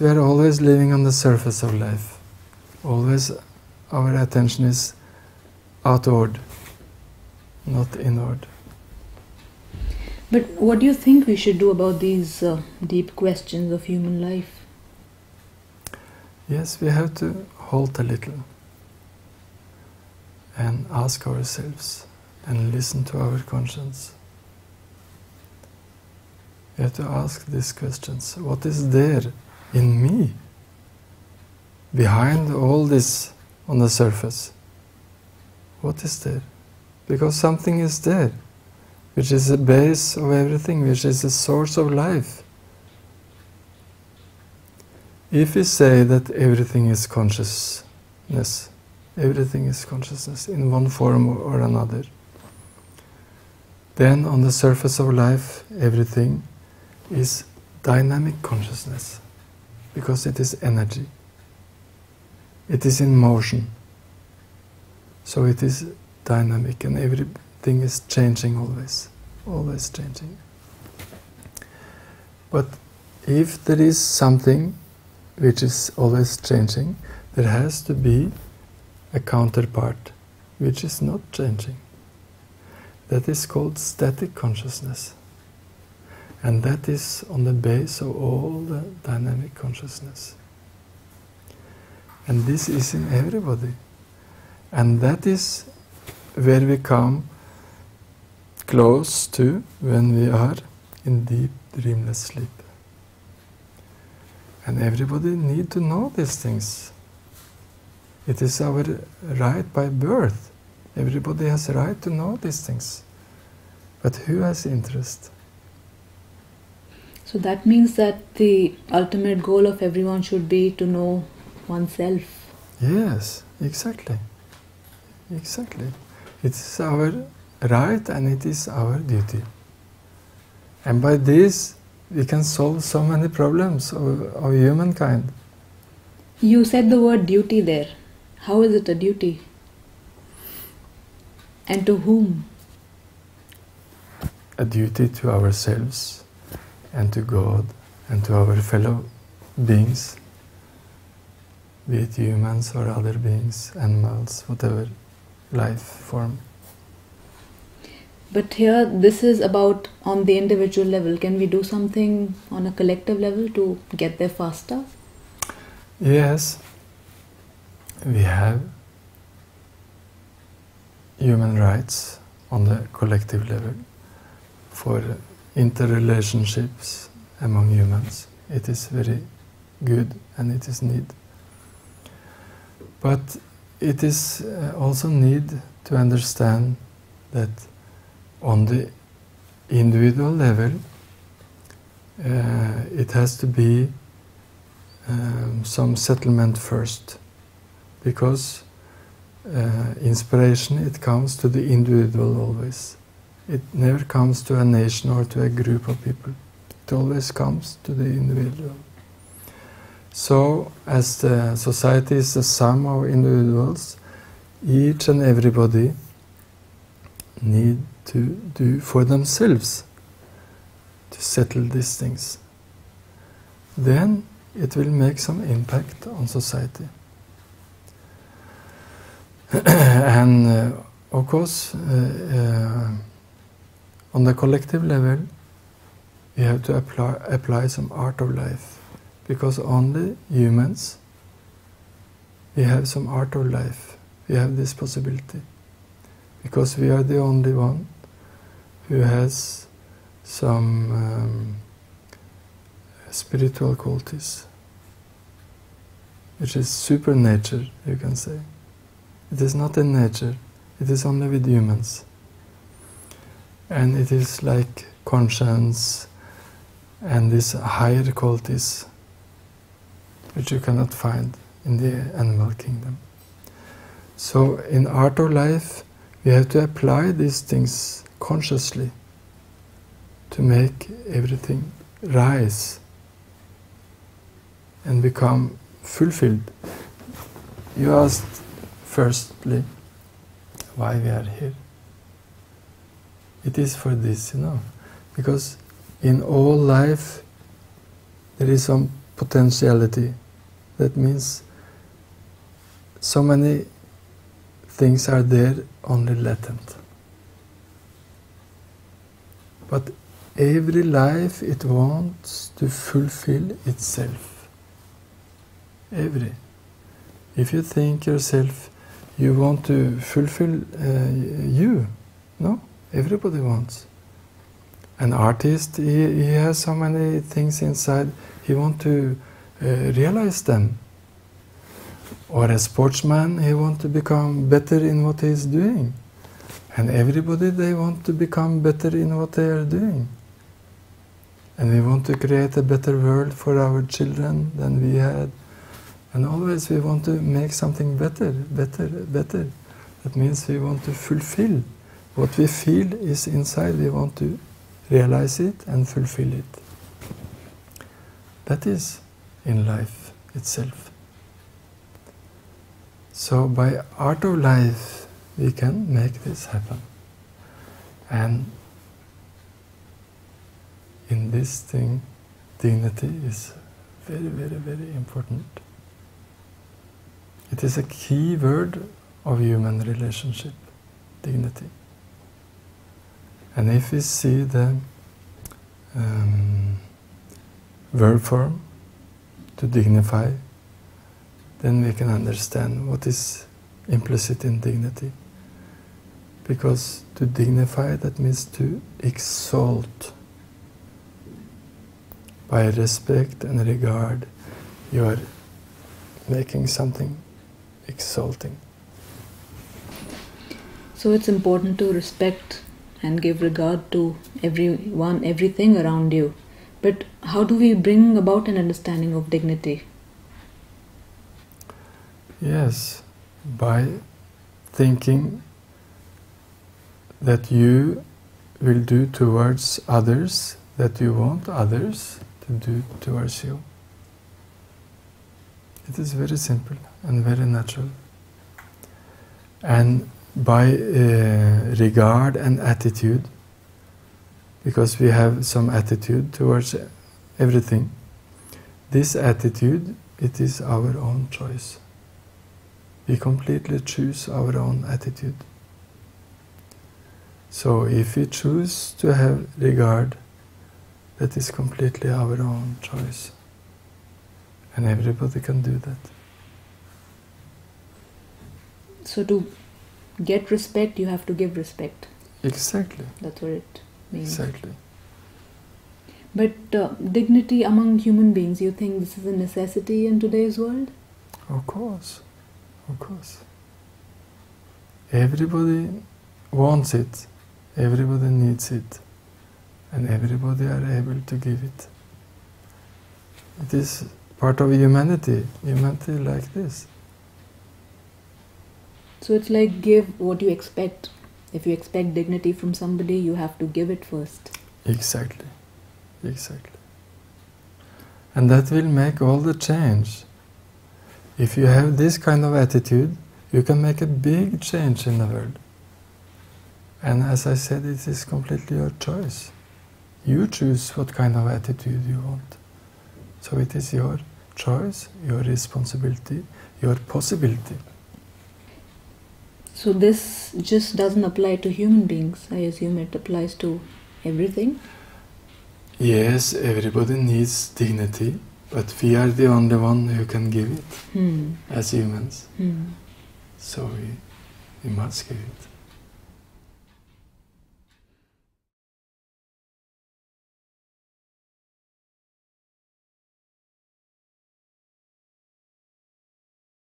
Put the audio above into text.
We are always living on the surface of life. Always our attention is outward, not inward. But what do you think we should do about these deep questions of human life? Yes, we have to halt a little and ask ourselves and listen to our conscience. We have to ask these questions. What is there in me behind all this on the surface? What is there? Because something is there, which is the base of everything, which is the source of life. If we say that everything is consciousness in one form or another, then on the surface of life everything is dynamic consciousness, because it is energy. It is in motion. So it is dynamic, and everything is changing always changing. But if there is something which is always changing, there has to be a counterpart which is not changing. That is called static consciousness. And that is on the base of all the dynamic consciousness. And this is in everybody. And that is where we come close to when we are in deep dreamless sleep. And everybody needs to know these things. It is our right by birth. Everybody has a right to know these things. But who has interest? So that means that the ultimate goal of everyone should be to know oneself. Yes, exactly. Exactly. It is our right and it is our duty. And by this we can solve so many problems of humankind. You said the word duty there. How is it a duty? And to whom? A duty to ourselves and to God and to our fellow beings, be it humans or other beings, animals, whatever life form. But here this is about on the individual level. Can we do something on a collective level to get there faster? Yes, we have human rights on the collective level for interrelationships among humans. It is very good and it is need. But it is also need to understand that on the individual level it has to be some settlement first, because inspiration, it comes to the individual always. It never comes to a nation or to a group of people. It always comes to the individual. So, as the society is the sum of individuals, each and everybody need to do for themselves to settle these things. Then it will make some impact on society. And of course, on the collective level, we have to apply some art of life, because only humans, we have some art of life. We have this possibility, because we are the only one who has some spiritual qualities, which is supernature, you can say. It is not in nature, it is only with humans. And it is like conscience and these higher qualities which you cannot find in the animal kingdom. So in art of life we have to apply these things consciously to make everything rise and become fulfilled. You asked firstly why we are here. It is for this, because in all life there is some potentiality. That means so many things are there, only latent. But every life it wants to fulfill itself. Every. If you think yourself, you want to fulfill you, no? Everybody wants. An artist, he has so many things inside, he wants to realize them. Or a sportsman, he wants to become better in what he is doing. And everybody, they want to become better in what they are doing. And we want to create a better world for our children than we had. And always we want to make something better, better, better. That means we want to fulfill. What we feel is inside, we want to realize it and fulfill it. That is in life itself. So by art of life, we can make this happen. And in this thing, dignity is very, very, very important. It is a key word of human relationship, dignity. And if we see the verb form, to dignify, then we can understand what is implicit in dignity. Because to dignify, that means to exalt. By respect and regard, you are making something exalting. So it's important to respect and give regard to everyone, everything around you. But how do we bring about an understanding of dignity? Yes, by thinking that you will do towards others that you want others to do towards you. It is very simple and very natural. And by regard and attitude, because we have some attitude towards everything, this attitude, it is our own choice. We completely choose our own attitude. So if we choose to have regard, that is completely our own choice. And everybody can do that. So to get respect, you have to give respect. Exactly. That's what it means. Exactly. But dignity among human beings, you think this is a necessity in today's world? Of course. Of course. Everybody wants it. Everybody needs it. And everybody are able to give it. It is part of humanity. Humanity like this. So it's like give what you expect. If you expect dignity from somebody, you have to give it first. Exactly. Exactly. And that will make all the change. If you have this kind of attitude, you can make a big change in the world. And as I said, it is completely your choice. You choose what kind of attitude you want. So it is your choice, your responsibility, your possibility. So this just doesn't apply to human beings. I assume it applies to everything. Yes, everybody needs dignity, but we are the only one who can give it as humans. So we must give it.